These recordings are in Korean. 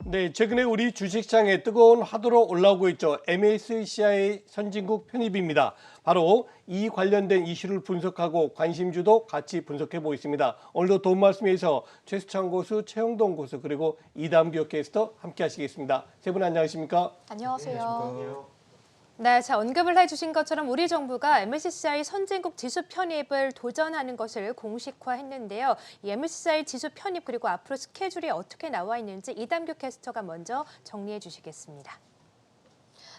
네, 최근에 우리 주식시장에 뜨거운 화두로 올라오고 있죠. MSCI 선진국 편입입니다. 바로 이 관련된 이슈를 분석하고 관심주도 같이 분석해 보겠습니다. 오늘도 도움 말씀 위해서 최수창 고수, 최영동 고수 그리고 이담기업 캐스터 함께 하시겠습니다. 세 분 안녕하십니까? 안녕하세요. 네, 자 언급을 해주신 것처럼 우리 정부가 MSCI 선진국 지수 편입을 도전하는 것을 공식화했는데요. 이 MSCI 지수 편입 그리고 앞으로 스케줄이 어떻게 나와 있는지 이담규 캐스터가 먼저 정리해 주시겠습니다.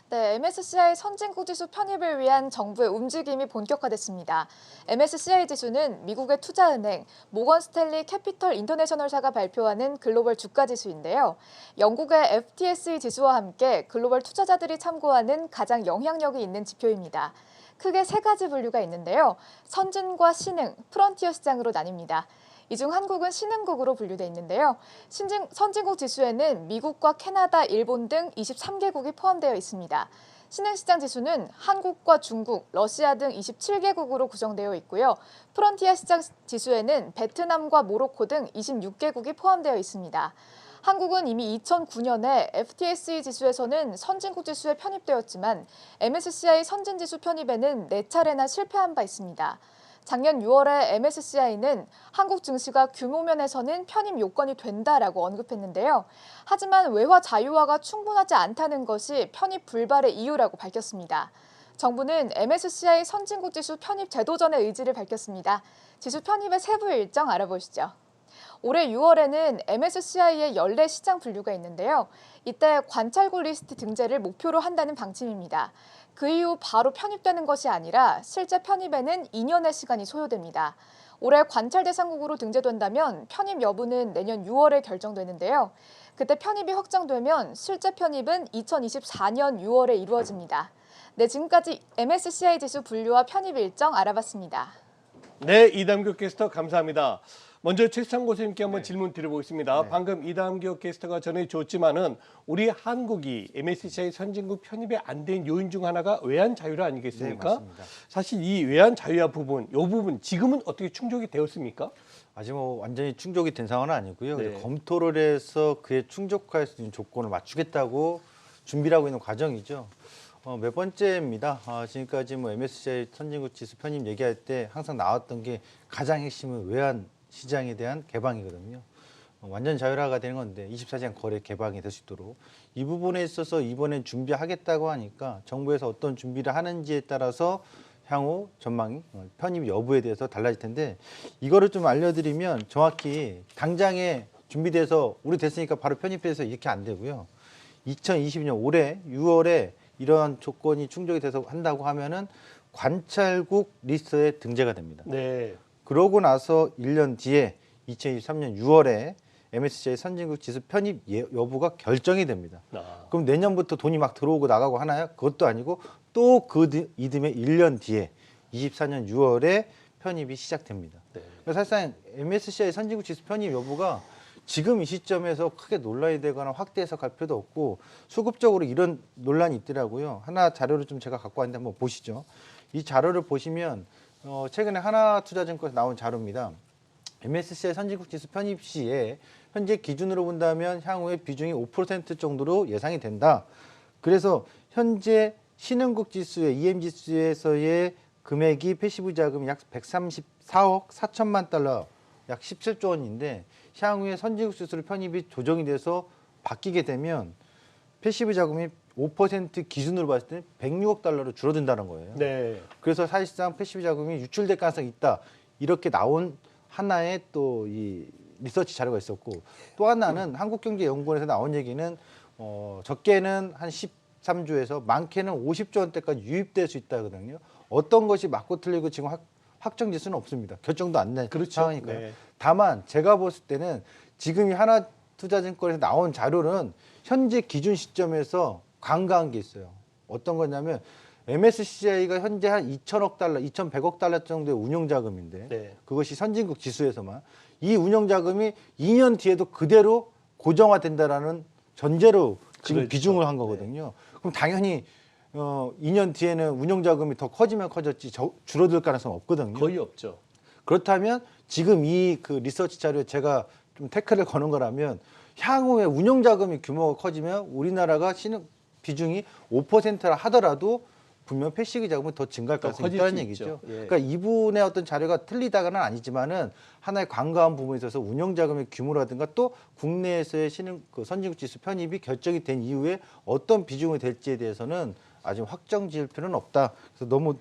네, MSCI 선진국 지수 편입을 위한 정부의 움직임이 본격화됐습니다. MSCI 지수는 미국의 투자은행 모건 스탠리 캐피털 인터내셔널사가 발표하는 글로벌 주가 지수인데요. 영국의 FTSE 지수와 함께 글로벌 투자자들이 참고하는 가장 영향력이 있는 지표입니다. 크게 세 가지 분류가 있는데요. 선진과 신흥, 프론티어 시장으로 나뉩니다. 이 중 한국은 신흥국으로 분류돼 있는데요. 선진국 지수에는 미국과 캐나다, 일본 등 23개국이 포함되어 있습니다. 신흥시장 지수는 한국과 중국, 러시아 등 27개국으로 구성되어 있고요. 프론티어 시장 지수에는 베트남과 모로코 등 26개국이 포함되어 있습니다. 한국은 이미 2009년에 FTSE 지수에서는 선진국 지수에 편입되었지만 MSCI 선진지수 편입에는 4차례나 실패한 바 있습니다. 작년 6월에 MSCI는 한국 증시가 규모면에서는 편입 요건이 된다라고 언급했는데요. 하지만 외화 자유화가 충분하지 않다는 것이 편입 불발의 이유라고 밝혔습니다. 정부는 MSCI 선진국 지수 편입 재도전의 의지를 밝혔습니다. 지수 편입의 세부 일정 알아보시죠. 올해 6월에는 MSCI의 연례 시장 분류가 있는데요. 이때 관찰국 리스트 등재를 목표로 한다는 방침입니다. 그 이후 바로 편입되는 것이 아니라 실제 편입에는 2년의 시간이 소요됩니다. 올해 관찰 대상국으로 등재된다면 편입 여부는 내년 6월에 결정되는데요. 그때 편입이 확정되면 실제 편입은 2024년 6월에 이루어집니다. 네, 지금까지 MSCI 지수 분류와 편입 일정 알아봤습니다. 네, 이담규 캐스터 감사합니다. 먼저 최수창 고수님께 한번 질문 드려보겠습니다. 네. 방금 이담규 캐스터가 전해줬지만은 우리 한국이 MSCI 선진국 편입에 안 된 요인 중 하나가 외환 자유화 아니겠습니까? 네, 맞습니다. 사실 이 외환 자유화 부분, 이 부분 지금은 어떻게 충족이 되었습니까? 아직 뭐 완전히 충족이 된 상황은 아니고요. 네. 검토를 해서 그에 충족할 수 있는 조건을 맞추겠다고 준비를 하고 있는 과정이죠. 몇 번째입니다. 지금까지 뭐 MSCI 선진국 지수 편입 얘기할 때 항상 나왔던 게 가장 핵심은 외환 시장에 대한 개방이거든요. 완전 자율화가 되는 건데 24시간 거래 개방이 될 수 있도록 이 부분에 있어서 이번엔 준비하겠다고 하니까 정부에서 어떤 준비를 하는지에 따라서 향후 전망이 편입 여부에 대해서 달라질 텐데 이거를 좀 알려드리면 정확히 당장에 준비돼서 우리 됐으니까 바로 편입해서 이렇게 안 되고요. 2022년 올해 6월에 이러한 조건이 충족이 돼서 한다고 하면은 관찰국 리스트에 등재가 됩니다. 네. 그러고 나서 1년 뒤에 2023년 6월에 MSCI 선진국 지수 편입 여부가 결정이 됩니다. 그럼 내년부터 돈이 막 들어오고 나가고 하나요? 그것도 아니고 또 그 이듬해 1년 뒤에 24년 6월에 편입이 시작됩니다. 네. 그래서 사실상 MSCI 선진국 지수 편입 여부가 지금 이 시점에서 크게 논란이 되거나 확대 해석할 필요도 없고 수급적으로 이런 논란이 있더라고요. 하나 자료를 좀 제가 갖고 왔는데 한번 보시죠. 이 자료를 보시면 최근에 하나투자증권에서 나온 자료입니다. MSCI 선진국 지수 편입 시에 현재 기준으로 본다면 향후에 비중이 5% 정도로 예상이 된다. 그래서 현재 신흥국 지수의 EM 지수에서의 금액이 패시브 자금이 약 134억 4천만 달러, 약 17조 원인데 향후에 선진국 지수를 편입이 조정이 돼서 바뀌게 되면 패시브 자금이 5% 기준으로 봤을 때 106억 달러로 줄어든다는 거예요. 네. 그래서 사실상 패시브 자금이 유출될 가능성이 있다. 이렇게 나온 하나의 또 이 리서치 자료가 있었고 또 하나는 한국경제연구원에서 나온 얘기는 적게는 한 13조에서 많게는 50조 원대까지 유입될 수 있다거든요. 어떤 것이 맞고 틀리고 지금 확정 지수는 없습니다. 결정도 안 난 그렇죠. 상황이니까요. 네. 다만 제가 봤을 때는 지금 이 하나투자증권에서 나온 자료는 현재 기준 시점에서 간과한 게 있어요. 어떤 거냐면 MSCI가 현재 한 2천억 달러, 2,100억 달러 정도의 운용자금인데 네. 그것이 선진국 지수에서만 이 운용자금이 2년 뒤에도 그대로 고정화된다라는 전제로 지금 그렇죠. 비중을 한 거거든요. 그럼 당연히 2년 뒤에는 운용자금이 더 커지면 커졌지 줄어들 가능성은 없거든요. 거의 없죠. 그렇다면 지금 이 그 리서치 자료에 제가 좀 태클을 거는 거라면 향후에 운영 자금의 규모가 커지면 우리나라가 신흥 비중이 5%라 하더라도 분명 패시기 자금은 더 증가할 더 가능성이 커질 있다는 수 얘기죠. 있죠. 예. 그러니까 이분의 어떤 자료가 틀리다가는 아니지만은 하나의 관과한 부분에 있어서 운영 자금의 규모라든가 또 국내에서의 신흥 그 선진국 지수 편입이 결정이 된 이후에 어떤 비중이 될지에 대해서는 아직 확정 지을 필요는 없다. 그래서 너무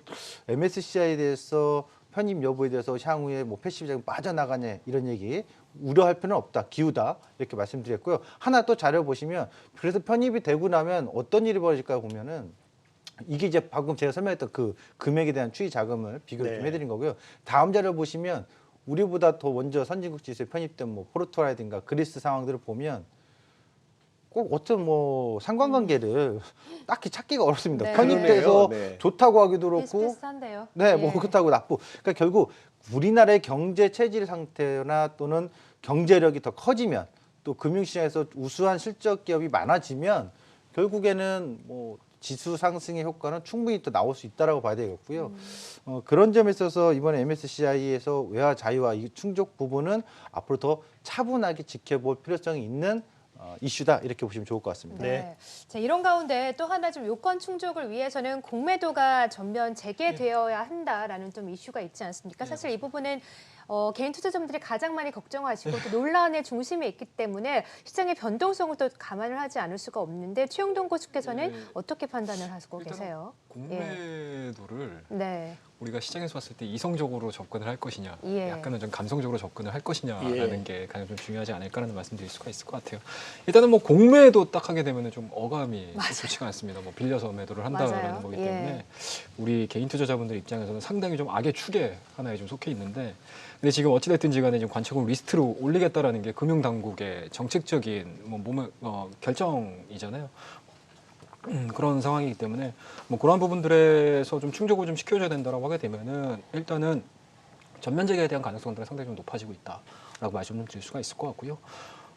MSCI에 대해서 편입 여부에 대해서 향후에 뭐 패시브 자금 빠져나가냐 이런 얘기 우려할 필요는 없다. 기우다. 이렇게 말씀드렸고요. 하나 또 자료 보시면 그래서 편입이 되고 나면 어떤 일이 벌어질까 보면은 이게 이제 방금 제가 설명했던 그 금액에 대한 추이 자금을 비교를 좀 네. 해드린 거고요. 다음 자료 보시면 우리보다 더 먼저 선진국 지수에 편입된 뭐 포르투갈이라든가 그리스 상황들을 보면 꼭 어떤 뭐 상관관계를 딱히 찾기가 어렵습니다. 네. 편입돼서 그러네요. 네. 좋다고 하기도 그렇고 비슷비슷한데요. 네, 뭐 예. 그렇다고 나쁘. 그러니까 결국 우리나라의 경제 체질 상태나 또는 경제력이 더 커지면 또 금융시장에서 우수한 실적 기업이 많아지면 결국에는 뭐 지수 상승의 효과는 충분히 또 나올 수 있다라고 봐야 되겠고요. 그런 점에 있어서 이번에 MSCI에서 외화 자유화 이 충족 부분은 앞으로 더 차분하게 지켜볼 필요성이 있는 이슈다 이렇게 보시면 좋을 것 같습니다. 네. 자, 이런 가운데 또 하나 좀 요건 충족을 위해서는 공매도가 전면 재개되어야 한다라는 좀 이슈가 있지 않습니까? 사실 이 부분은 개인 투자자분들이 가장 많이 걱정하시고 또 논란의 중심에 있기 때문에 시장의 변동성을 또 감안을 하지 않을 수가 없는데 최영돈 고수께서는 네. 어떻게 판단을 하고 일단은 계세요? 공매도를 네. 우리가 시장에서 봤을 때 이성적으로 접근을 할 것이냐, 예. 약간은 좀 감성적으로 접근을 할 것이냐라는 예. 게 가장 좀 중요하지 않을까라는 말씀드릴 수가 있을 것 같아요. 일단은 뭐 공매도 딱 하게 되면은 좀 어감이 맞아요. 좋지가 않습니다. 뭐 빌려서 매도를 맞아요. 한다라는 거기 예. 때문에 우리 개인 투자자분들 입장에서는 상당히 좀 악의 축에 하나에 좀 속해 있는데, 근데 지금 어찌됐든지 간에 지금 관청을 리스트로 올리겠다라는 게 금융당국의 정책적인 결정이잖아요. 그런 상황이기 때문에 뭐 그런 부분들에서 좀 충족을 좀 시켜줘야 된다라고 하게 되면은 일단은 전면 재개에 대한 가능성들은 상당히 좀 높아지고 있다라고 말씀을 드릴 수가 있을 것 같고요.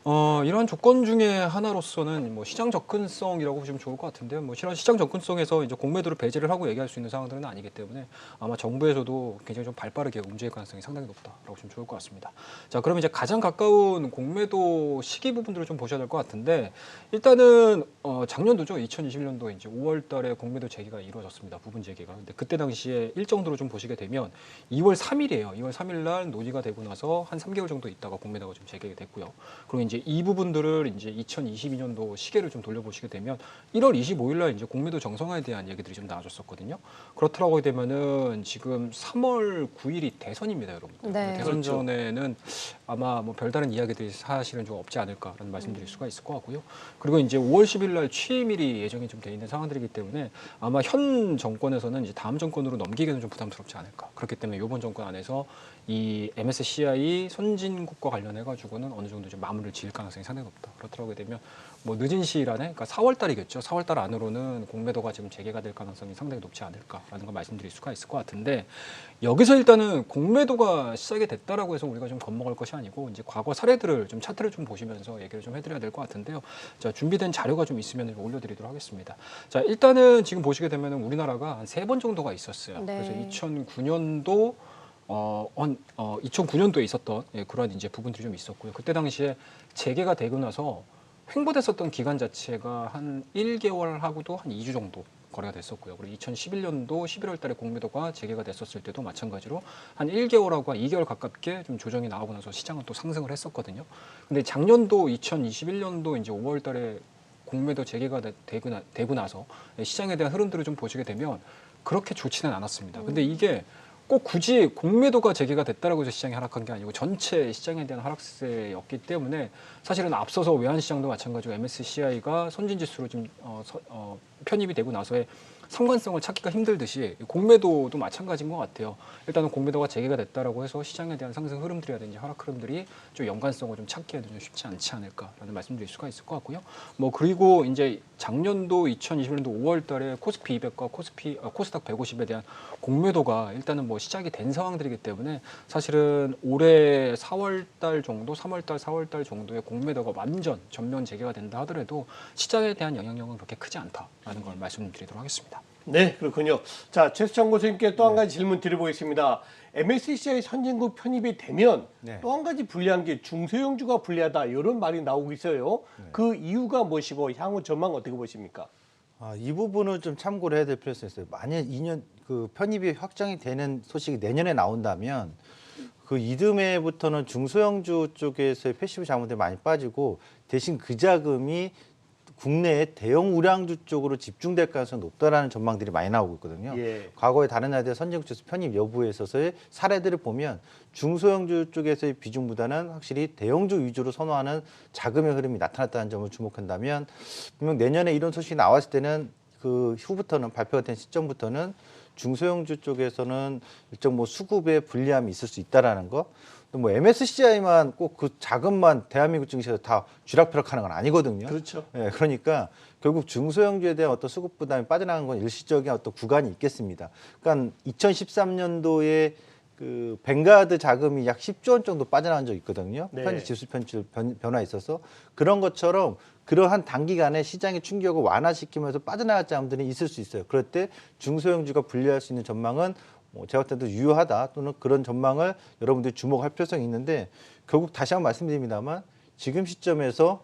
이러한 조건 중에 하나로서는 뭐 시장 접근성이라고 보시면 좋을 것 같은데요. 뭐 실현 시장 접근성에서 이제 공매도를 배제를 하고 얘기할 수 있는 상황들은 아니기 때문에 아마 정부에서도 굉장히 좀 발빠르게 움직일 가능성이 상당히 높다라고 보시면 좋을 것 같습니다. 자, 그러면 이제 가장 가까운 공매도 시기 부분들을 좀 보셔야 될 것 같은데, 일단은 작년도죠. 2021년도 이제 5월달에 공매도 재개가 이루어졌습니다. 부분 재개가. 근데 그때 당시에 일정도로 좀 보시게 되면 2월 3일이에요. 2월 3일 날 논의가 되고 나서 한 3개월 정도 있다가 공매도가 좀 재개가 됐고요. 그리고 이제 이 부분들을 이제 2022년도 시계를 좀 돌려보시게 되면 1월 25일 날 이제 공매도 정상화에 대한 얘기들이 좀 나와줬었거든요. 그렇더라고 하게 되면은 지금 3월 9일이 대선입니다, 여러분들. 네. 대선 전에는 아마 뭐 별다른 이야기들이 사실은 좀 없지 않을까라는 말씀드릴 수가 있을 것 같고요. 그리고 이제 5월 10일 날 취임일이 예정이 좀 돼 있는 상황들이기 때문에 아마 현 정권에서는 이제 다음 정권으로 넘기기는 좀 부담스럽지 않을까. 그렇기 때문에 이번 정권 안에서 이 MSCI 선진국과 관련해 가지고는 어느 정도 좀 마무리를 지을 가능성이 상당히 높다. 그렇더라고 되면 뭐 늦은 시일 안에, 그러니까 4월 달이겠죠. 4월 달 안으로는 공매도가 지금 재개가 될 가능성이 상당히 높지 않을까라는 걸 말씀드릴 수가 있을 것 같은데, 여기서 일단은 공매도가 시작이 됐다라고 해서 우리가 좀 겁먹을 것이 아니고 이제 과거 사례들을 좀 차트를 좀 보시면서 얘기를 좀 해드려야 될 것 같은데요. 자, 준비된 자료가 좀 있으면 올려드리도록 하겠습니다. 자, 일단은 지금 보시게 되면은 우리나라가 한 3번 정도가 있었어요. 네. 그래서 2009년도 2009년도에 있었던 그런 이제 부분들이 좀 있었고요. 그때 당시에 재개가 되고 나서 횡보됐었던 기간 자체가 한 1개월하고도 한 2주 정도 거래가 됐었고요. 그리고 2011년도 11월 달에 공매도가 재개가 됐었을 때도 마찬가지로 한 1개월하고 한 2개월 가깝게 좀 조정이 나오고 나서 시장은 또 상승을 했었거든요. 근데 작년도 2021년도 이제 5월 달에 공매도 재개가 되고 나서 시장에 대한 흐름들을 좀 보시게 되면 그렇게 좋지는 않았습니다. 근데 이게 꼭 굳이 공매도가 재개가 됐다라고 해서 시장이 하락한 게 아니고 전체 시장에 대한 하락세였기 때문에 사실은 앞서서 외환시장도 마찬가지고 MSCI가 선진지수로 좀 편입이 되고 나서의 상관성을 찾기가 힘들듯이 공매도도 마찬가지인 것 같아요. 일단은 공매도가 재개가 됐다라고 해서 시장에 대한 상승 흐름들이라든지 하락 흐름들이 좀 연관성을 좀 찾기에는 좀 쉽지 않지 않을까라는 말씀드릴 수가 있을 것 같고요. 뭐 그리고 이제 작년도 2021년도 5월달에 코스피 200과 코스닥 150에 대한 공매도가 일단은 뭐 시작이 된 상황들이기 때문에 사실은 올해 4월달 정도, 3월달, 4월달 정도의 공매도가 완전 전면 재개가 된다 하더라도 시장에 대한 영향력은 그렇게 크지 않다라는 걸 말씀드리도록 하겠습니다. 네, 그렇군요. 자, 최수창 교수님께 또 한 가지 질문 드려보겠습니다. MSCI 선진국 편입이 되면 네. 또 한 가지 불리한 게 중소형주가 불리하다 이런 말이 나오고 있어요. 그 이유가 무엇이고 향후 전망 어떻게 보십니까? 이 부분을 좀 참고를 해야 될 필요성이 있어요. 만약 2년 그 편입이 확정이 되는 소식이 내년에 나온다면 그 이듬해부터는 중소형주 쪽에서의 패시브 자본들이 많이 빠지고 대신 그 자금이 국내의 대형 우량주 쪽으로 집중될 가능성이 높다라는 전망들이 많이 나오고 있거든요. 예. 과거에 다른 나라들 선진국 지수 편입 여부에 있어서의 사례들을 보면 중소형주 쪽에서의 비중보다는 확실히 대형주 위주로 선호하는 자금의 흐름이 나타났다는 점을 주목한다면 분명 내년에 이런 소식이 나왔을 때는 그 후부터는 발표가 된 시점부터는 중소형주 쪽에서는 일정 뭐 수급에 불리함이 있을 수 있다라는 거. 또 뭐 MSCI만 꼭 그 자금만 대한민국 증시에서 다 쥐락펴락하는 건 아니거든요. 그렇죠. 예, 그러니까 결국 중소형주에 대한 어떤 수급 부담이 빠져나간 건 일시적인 어떤 구간이 있겠습니다. 그러니까 2013년도에 그 뱅가드 자금이 약 10조 원 정도 빠져나간 적이 있거든요. 네. 편입 지수 편출 변화에 있어서 그런 것처럼 그러한 단기간에 시장의 충격을 완화시키면서 빠져나갈 자금들이 있을 수 있어요. 그럴 때 중소형주가 분리할 수 있는 전망은 뭐 제가 볼 때도 유효하다 또는 그런 전망을 여러분들이 주목할 필요성이 있는데 결국 다시 한번 말씀드립니다만 지금 시점에서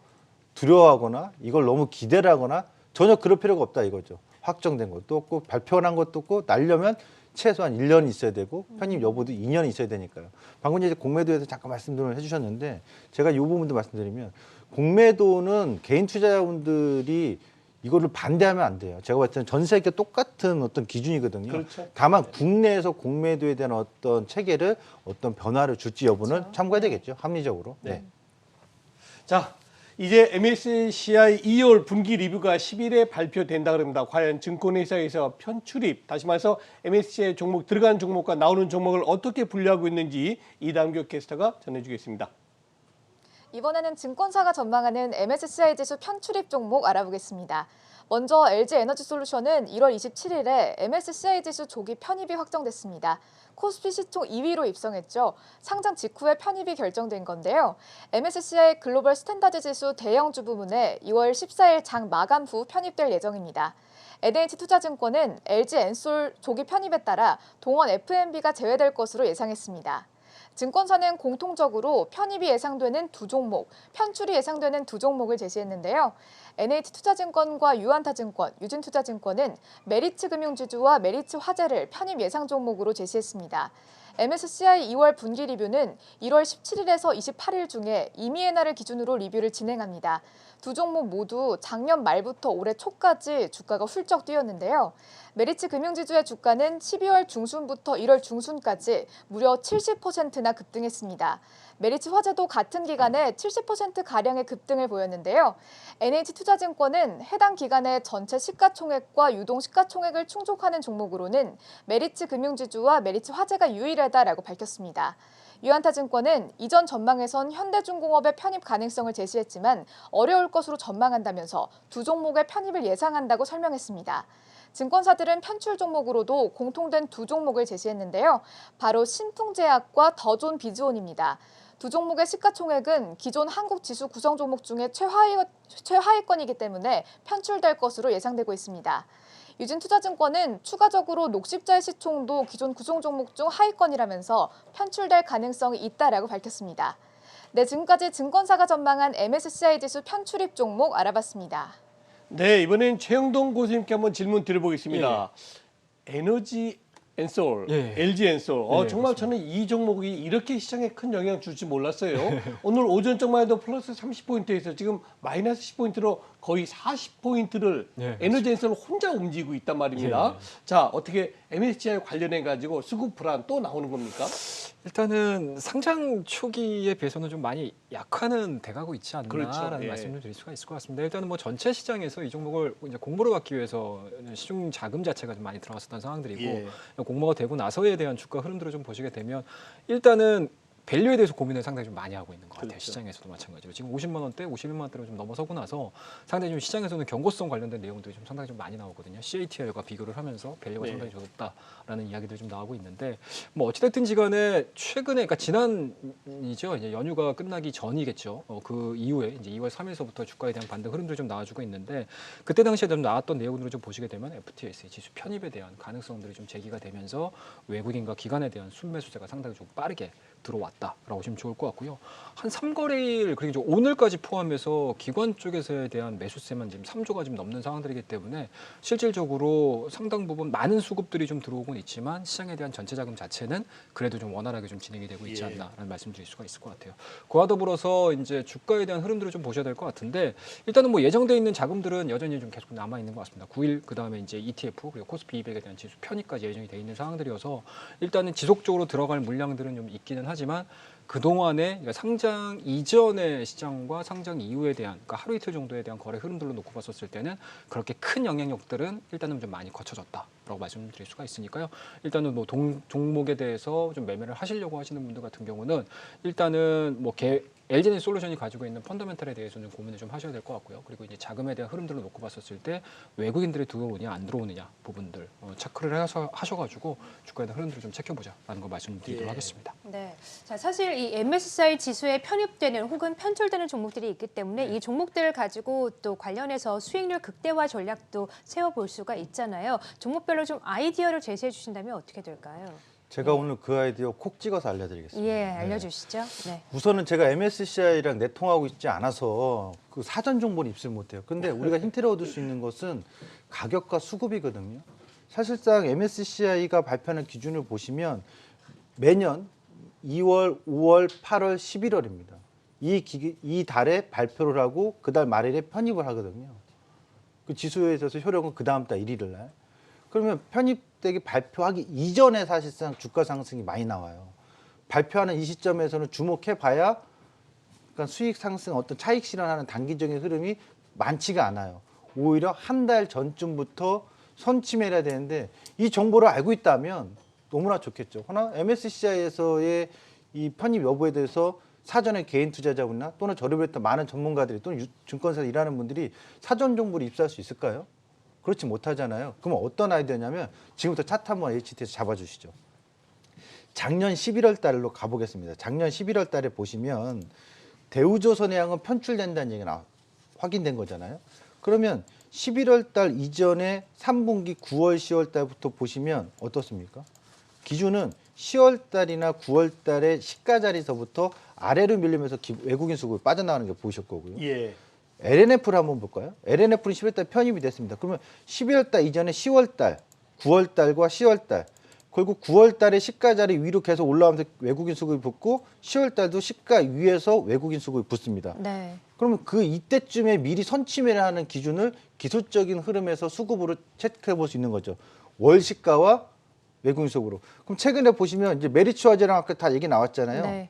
두려워하거나 이걸 너무 기대를 하거나 전혀 그럴 필요가 없다 이거죠. 확정된 것도 없고 발표한 것도 없고 날려면 최소한 1년 있어야 되고 편입 여부도 2년 있어야 되니까요. 방금 이제 공매도에서 잠깐 말씀을 해주셨는데 제가 이 부분도 말씀드리면 공매도는 개인 투자자분들이 이거를 반대하면 안 돼요. 제가 봤을 때는 전 세계 똑같은 어떤 기준이거든요. 그렇죠. 다만 국내에서 공매도에 대한 어떤 체계를 어떤 변화를 줄지 여부는 참고해야 되겠죠. 합리적으로. 네. 자, 이제 MSCI 2월 분기 리뷰가 10일에 발표된다 그럽니다. 과연 증권회사에서 편출입, 다시 말해서 MSCI 종목 들어가는 종목과 나오는 종목을 어떻게 분류하고 있는지 이담교 캐스터가 전해주겠습니다. 이번에는 증권사가 전망하는 MSCI 지수 편출입 종목 알아보겠습니다. 먼저 LG에너지솔루션은 1월 27일에 MSCI 지수 조기 편입이 확정됐습니다. 코스피 시총 2위로 입성했죠. 상장 직후에 편입이 결정된 건데요. MSCI 글로벌 스탠다드 지수 대형주 부문에 2월 14일 장 마감 후 편입될 예정입니다. NH투자증권은 LG엔솔 조기 편입에 따라 동원 F&B가 제외될 것으로 예상했습니다. 증권사는 공통적으로 편입이 예상되는 두 종목, 편출이 예상되는 두 종목을 제시했는데요. NH투자증권과 유한타증권, 유진투자증권은 메리츠금융지주와 메리츠화재를 편입 예상 종목으로 제시했습니다. MSCI 2월 분기 리뷰는 1월 17일에서 28일 중에 이미에나를 기준으로 리뷰를 진행합니다. 두 종목 모두 작년 말부터 올해 초까지 주가가 훌쩍 뛰었는데요. 메리츠 금융지주의 주가는 12월 중순부터 1월 중순까지 무려 70%나 급등했습니다. 메리츠 화재도 같은 기간에 70%가량의 급등을 보였는데요. NH투자증권은 해당 기간의 전체 시가총액과 유동 시가총액을 충족하는 종목으로는 메리츠 금융지주와 메리츠 화재가 유일하다라고 밝혔습니다. 유한타증권은 이전 전망에선 현대중공업의 편입 가능성을 제시했지만 어려울 것으로 전망한다면서 두 종목의 편입을 예상한다고 설명했습니다. 증권사들은 편출 종목으로도 공통된 두 종목을 제시했는데요. 바로 신풍제약과 더존 비즈온입니다. 두 종목의 시가총액은 기존 한국 지수 구성 종목 중에 최하위권이기 때문에 편출될 것으로 예상되고 있습니다. 유진투자증권은 추가적으로 녹십자의 시총도 기존 구성 종목 중 하위권이라면서 편출될 가능성이 있다라고 밝혔습니다. 네, 지금까지 증권사가 전망한 MSCI 지수 편출입 종목 알아봤습니다. 네, 이번엔 최영동 교수님께 한번 질문 드려보겠습니다. 에너지 엔솔, 예. LG 엔솔. 예, 정말 그렇습니다. 저는 이 종목이 이렇게 시장에 큰 영향을 줄지 몰랐어요. 오늘 오전 쪽만 해도 플러스 30포인트에서 지금 마이너스 10포인트로 거의 40포인트를 예, 에너지 엔솔 혼자 움직이고 있단 말입니다. 예. 자, 어떻게 MSCI 관련해 가지고 수급 불안 또 나오는 겁니까? 일단은 상장 초기에 비해서는 좀 많이 약화는 돼가고 있지 않나라는 그렇죠. 예. 말씀을 드릴 수가 있을 것 같습니다. 일단은 뭐 전체 시장에서 이 종목을 이제 공모를 받기 위해서 시중 자금 자체가 좀 많이 들어갔었던 상황들이고 예. 공모가 되고 나서에 대한 주가 흐름들을 좀 보시게 되면 일단은 밸류에 대해서 고민을 상당히 좀 많이 하고 있는 것 같아요. 그렇죠. 시장에서도 마찬가지로 지금 50만 원대, 51만 원대로 좀 넘어서고 나서 상당히 좀 시장에서는 경고성 관련된 내용들이 좀 상당히 좀 많이 나오거든요. CATI와 비교를 하면서 밸류가 네. 상당히 좋았다라는 이야기들이 좀 나오고 있는데 뭐 어찌됐든지간에 최근에 그러니까 지난이죠 이제 연휴가 끝나기 전이겠죠. 그 이후에 이제 2월 3일서부터 주가에 대한 반등 흐름들이 좀 나와주고 있는데 그때 당시에 좀 나왔던 내용들을 좀 보시게 되면 FTSE 지수 편입에 대한 가능성들이 좀 제기가 되면서 외국인과 기관에 대한 순매수세가 상당히 좀 빠르게 들어왔다라고 보시면 좋을 것 같고요. 한 3거래일 그리고 이제 오늘까지 포함해서 기관 쪽에서에 대한 매수세만 지금 3조가 좀 넘는 상황들이기 때문에 실질적으로 상당 부분 많은 수급들이 좀 들어오곤 있지만 시장에 대한 전체 자금 자체는 그래도 좀 원활하게 좀 진행이 되고 있지 예. 않나라는 말씀드릴 수가 있을 것 같아요. 그와 더불어서 이제 주가에 대한 흐름들을 좀 보셔야 될 것 같은데 일단은 뭐 예정돼 있는 자금들은 여전히 좀 계속 남아 있는 것 같습니다. 9일 그다음에 이제 ETF 그리고 코스피 200에 대한 지수 편입까지 예정이 돼 있는 상황들이어서 일단은 지속적으로 들어갈 물량들은 좀 있기는 하지만 그동안에 그러니까 상장 이전의 시장과 상장 이후에 대한 그러니까 하루 이틀 정도에 대한 거래 흐름들로 놓고 봤었을 때는 그렇게 큰 영향력들은 일단은 좀 많이 거쳐졌다라고 말씀드릴 수가 있으니까요. 일단은 뭐 종목에 대해서 좀 매매를 하시려고 하시는 분들 같은 경우는 일단은 뭐 LG에너지 솔루션이 가지고 있는 펀더멘탈에 대해서는 고민을 좀 하셔야 될 것 같고요. 그리고 이제 자금에 대한 흐름들을 놓고 봤었을 때 외국인들이 들어오느냐 안 들어오느냐 부분들 체크를 하셔가지고 주가에 대한 흐름들을 좀 체크보자라는 거 말씀드리도록 예. 하겠습니다. 네. 자, 사실 이 MSCI 지수에 편입되는 혹은 편출되는 종목들이 있기 때문에 이 종목들을 가지고 또 관련해서 수익률 극대화 전략도 세워볼 수가 있잖아요. 종목별로 좀 아이디어를 제시해 주신다면 어떻게 될까요? 제가 오늘 그 아이디어 콕 찍어서 알려드리겠습니다. 예, 알려주시죠. 네. 우선은 제가 MSCI랑 내통하고 있지 않아서 그 사전 정보는 입수를 못해요. 근데 우리가 힌트를 얻을 수 있는 것은 가격과 수급이거든요. 사실상 MSCI가 발표하는 기준을 보시면 매년 2월, 5월, 8월, 11월입니다. 이 달에 발표를 하고 그 달 말일에 편입을 하거든요. 그 지수에 있어서 효력은 그 다음 달 1일 날. 그러면 편입되기 발표하기 이전에 사실상 주가 상승이 많이 나와요. 발표하는 이 시점에서는 주목해 봐야 그러니까 수익 상승 어떤 차익 실현하는 단기적인 흐름이 많지가 않아요. 오히려 한 달 전쯤부터 선침해야 되는데 이 정보를 알고 있다면 너무나 좋겠죠. 그러나 MSCI에서의 이 편입 여부에 대해서 사전에 개인 투자자분이나 또는 저를 비롯한 많은 전문가들이 또는 증권사에서 일하는 분들이 사전 정보를 입수할 수 있을까요? 그렇지 못하잖아요. 그러면 어떤 아이디어냐면 지금부터 차트 한번 HT에서 잡아주시죠. 작년 11월 달로 가보겠습니다. 작년 11월 달에 보시면 대우조선해양은 편출된다는 얘기가 확인된 거잖아요. 그러면 11월 달 이전에 3분기 9월, 10월 달부터 보시면 어떻습니까? 기준은 10월 달이나 9월 달에 시가 자리서부터 아래로 밀리면서 외국인 수급이 빠져나가는 게 보이실 거고요. 예. LNF를 한번 볼까요? LNF는 11월 달 편입이 됐습니다. 그러면 12월 달 이전에 10월 달, 9월 달과 10월 달 결국 9월 달에 시가 자리 위로 계속 올라오면서 외국인 수급이 붙고 10월 달도 시가 위에서 외국인 수급이 붙습니다. 네. 그러면 그 이때쯤에 미리 선침해야 하는 기준을 기술적인 흐름에서 수급으로 체크해 볼 수 있는 거죠. 월 시가와 외국인 수급으로. 그럼 최근에 보시면 이제 메리츠 화재랑 아까 다 얘기 나왔잖아요. 네.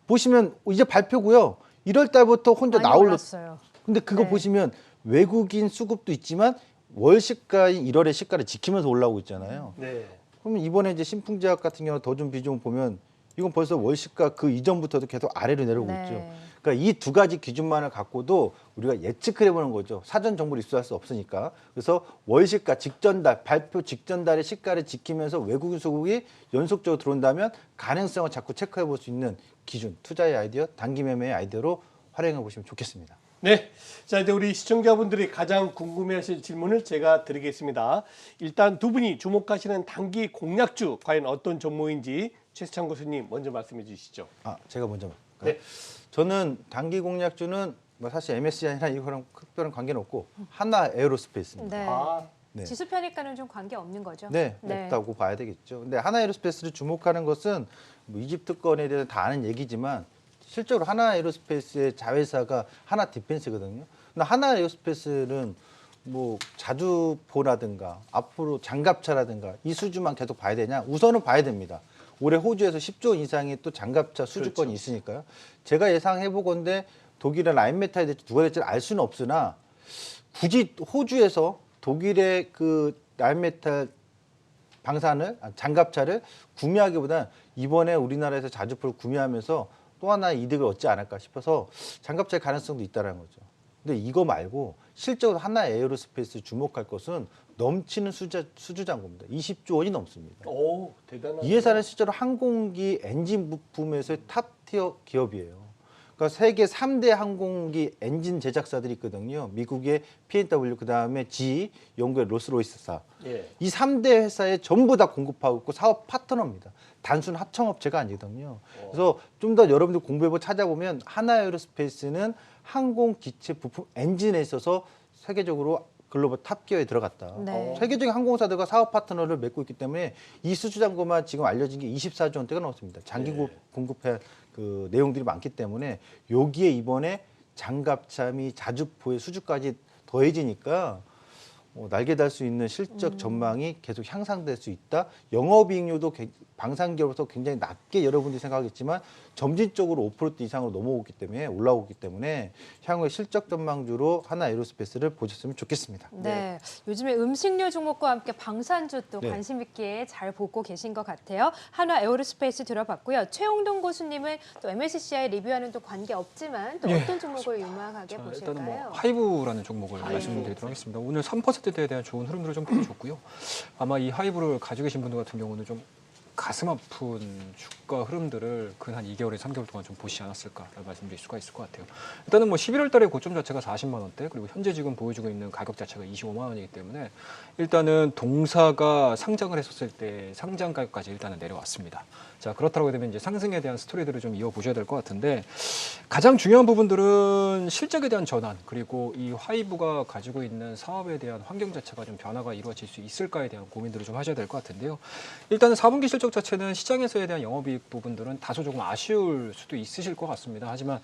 보시면 이제 발표고요. 1월 달부터 혼자 많이 나올라. 올랐어요. 근데 그거 네. 보시면 외국인 수급도 있지만 월 시가인 1월의 시가를 지키면서 올라오고 있잖아요. 네. 그러면 이번에 이제 신풍제약 같은 경우 더 좀 비중을 보면 이건 벌써 월 시가 그 이전부터도 계속 아래로 내려오고 네. 있죠. 그러니까 이 두 가지 기준만을 갖고도 우리가 예측을 해보는 거죠. 사전 정보를 입수할 수 없으니까. 그래서 월 시가 직전 달, 발표 직전 달의 시가를 지키면서 외국인 수급이 연속적으로 들어온다면 가능성을 자꾸 체크해 볼 수 있는 기준, 투자의 아이디어, 단기 매매의 아이디어로 활용해 보시면 좋겠습니다. 네. 자, 이제 우리 시청자분들이 가장 궁금해하실 질문을 제가 드리겠습니다. 일단 두 분이 주목하시는 단기 공략주 과연 어떤 종목인지 최수찬 교수님 먼저 말씀해 주시죠. 제가 먼저 볼까요? 네. 저는 단기 공략주는 뭐 사실 MSCI나 이거랑 특별한 관계는 없고 하나 에어로스페이스입니다. 네. 네. 지수 편입과는 좀 관계 없는 거죠? 네, 없다고 봐야 되겠죠. 근데 하나 에어로스페이스를 주목하는 것은 뭐 이집트 건에 대해서 다 아는 얘기지만 실제로 하나 에어로스페이스의 자회사가 하나 디펜스거든요. 근데 하나 에어로스페이스는 뭐 자주포라든가 앞으로 장갑차라든가 이 수주만 계속 봐야 되냐? 우선은 봐야 됩니다. 올해 호주에서 10조 이상의 또 장갑차 수주권이 그렇죠. 있으니까요. 제가 예상해 보건데 독일의 라인메탈이 될지 누가 될지 알 수는 없으나 굳이 호주에서 독일의 그 라인메탈 장갑차를 구매하기보다는 이번에 우리나라에서 자주포를 구매하면서 또 하나의 이득을 얻지 않을까 싶어서 장갑차의 가능성도 있다는 거죠. 근데 이거 말고 실적으로 하나 에어로스페이스 주목할 것은 넘치는 수주 잔고입니다. 20조 원이 넘습니다. 오, 대단한. 이 회사는 실제로 항공기 엔진 부품에서의 탑티어 기업이에요. 그러니까 세계 3대 항공기 엔진 제작사들이 있거든요. 미국의 P&W, 그다음에 GE, 영국의 로스로이스사. 예. 이 3대 회사에 전부 다 공급하고 있고 사업 파트너입니다. 단순 하청업체가 아니거든요. 그래서 좀 더 여러분들 공부해보고 찾아보면 하나에어로스페이스는 항공기체 부품 엔진에 있어서 세계적으로 글로벌 탑기어에 들어갔다. 네. 세계적인 항공사들과 사업 파트너를 맺고 있기 때문에 이 수주 잔고만 지금 알려진 게 24조 원대가 넘습니다. 장기 네. 공급할 그 내용들이 많기 때문에 여기에 이번에 장갑차 및 자주포의 수주까지 더해지니까 날개 달 수 있는 실적 전망이 계속 향상될 수 있다. 영업이익률도 방산기업으로서 굉장히 낮게 여러분들이 생각하겠지만 점진적으로 5% 이상으로 올라오기 때문에 향후에 실적 전망주로 하나 에어로스페이스를 보셨으면 좋겠습니다. 네. 요즘에 음식료 종목과 함께 방산주 또 네. 관심 있게 잘 보고 계신 것 같아요. 한화 에어로스페이스 들어봤고요. 최홍동 고수님은 또 MSCI 리뷰하는 또 관계 없지만 또 예, 어떤 종목을 유망하게 자, 보실까요? 일단은 뭐 하이브라는 종목을 말씀드리도록 하겠습니다. 오늘 3%대에 대한 좋은 흐름들을 좀 보여줬고요. 아마 이 하이브를 가지고 계신 분들 같은 경우는 좀 가슴 아픈 주가 흐름들을 근 한 2개월에 3개월 동안 좀 보시지 않았을까라는 말씀드릴 수가 있을 것 같아요. 일단은 뭐 11월 달에 고점 자체가 40만 원대, 그리고 현재 지금 보여주고 있는 가격 자체가 25만 원이기 때문에 일단은 동사가 상장을 했었을 때 상장 가격까지 일단은 내려왔습니다. 자, 그렇다고 되면 이제 상승에 대한 스토리들을 좀 이어보셔야 될 것 같은데, 가장 중요한 부분들은 실적에 대한 전환, 그리고 이 하이브가 가지고 있는 사업에 대한 환경 자체가 좀 변화가 이루어질 수 있을까에 대한 고민들을 좀 하셔야 될 것 같은데요. 일단은 4분기 실적 자체는 시장에서에 대한 영업이익 부분들은 다소 조금 아쉬울 수도 있으실 것 같습니다. 하지만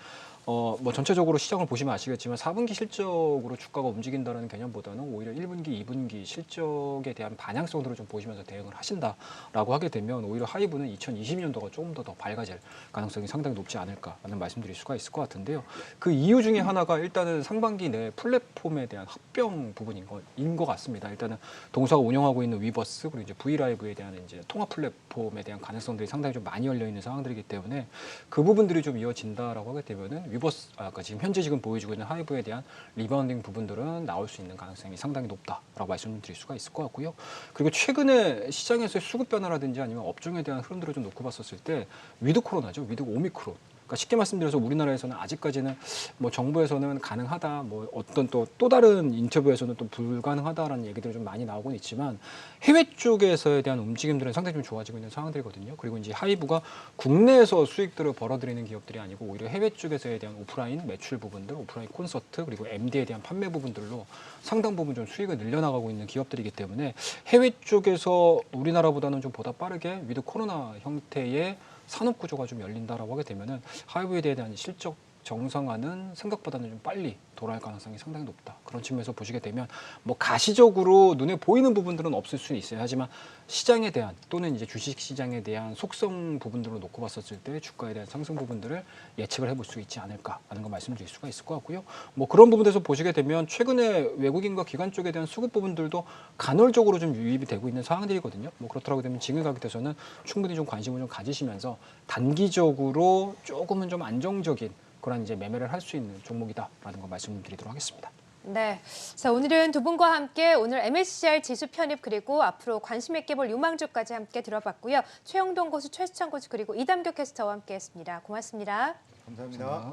뭐 전체적으로 시장을 보시면 아시겠지만 4분기 실적으로 주가가 움직인다는 개념보다는 오히려 1분기, 2분기 실적에 대한 반향성들을 좀 보시면서 대응을 하신다라고 하게 되면 오히려 하이브는 2020년도가 조금 더 밝아질 가능성이 상당히 높지 않을까라는 말씀드릴 수가 있을 것 같은데요. 그 이유 중에 하나가 일단은 상반기 내 플랫폼에 대한 합병 부분인 것 같습니다. 일단은 동사가 운영하고 있는 위버스, 그리고 이제 V라이브에 대한 이제 통합 플랫폼에 대한 가능성들이 상당히 좀 많이 열려 있는 상황들이기 때문에 그 부분들이 좀 이어진다라고 하게 되면은 위버스, 아까 지금 보여주고 있는 하이브에 대한 리바운딩 부분들은 나올 수 있는 가능성이 상당히 높다라고 말씀드릴 수가 있을 것 같고요. 그리고 최근에 시장에서의 수급 변화라든지 아니면 업종에 대한 흐름들을 좀 놓고 봤었을 때 위드 코로나죠, 위드 오미크론. 그러니까 쉽게 말씀드려서 우리나라에서는 아직까지는 뭐 정부에서는 가능하다, 뭐 어떤 또 다른 인터뷰에서는 또 불가능하다라는 얘기들이 좀 많이 나오곤 있지만 해외 쪽에서에 대한 움직임들은 상당히 좀 좋아지고 있는 상황들이거든요. 그리고 이제 하이브가 국내에서 수익들을 벌어들이는 기업들이 아니고 오히려 해외 쪽에서에 대한 오프라인 매출 부분들, 오프라인 콘서트, 그리고 MD에 대한 판매 부분들로 상당 부분 좀 수익을 늘려나가고 있는 기업들이기 때문에 해외 쪽에서 우리나라보다는 좀 보다 빠르게 위드 코로나 형태의 산업 구조가 좀 열린다라고 하게 되면은 하이브에 대한 실적 정상화는 생각보다는 좀 빨리 돌아올 가능성이 상당히 높다. 그런 측면에서 보시게 되면 뭐 가시적으로 눈에 보이는 부분들은 없을 수는 있어요. 하지만 시장에 대한 또는 이제 주식 시장에 대한 속성 부분들을 놓고 봤었을 때 주가에 대한 상승 부분들을 예측을 해볼 수 있지 않을까라는 거 말씀드릴 수가 있을 것 같고요. 뭐 그런 부분에서 보시게 되면 최근에 외국인과 기관 쪽에 대한 수급 부분들도 간헐적으로 좀 유입이 되고 있는 상황들이거든요. 뭐 그렇더라고 되면 지금 가격대에서는 충분히 좀 관심을 좀 가지시면서 단기적으로 조금은 좀 안정적인 그런 이제 매매를 할 수 있는 종목이다라는 거 말씀드리도록 하겠습니다. 네. 자, 오늘은 두 분과 함께 오늘 MSCI 지수 편입 그리고 앞으로 관심 있게 볼 유망주까지 함께 들어봤고요. 최영동 고수, 최수찬 고수 그리고 이담교 캐스터와 함께했습니다. 고맙습니다. 감사합니다.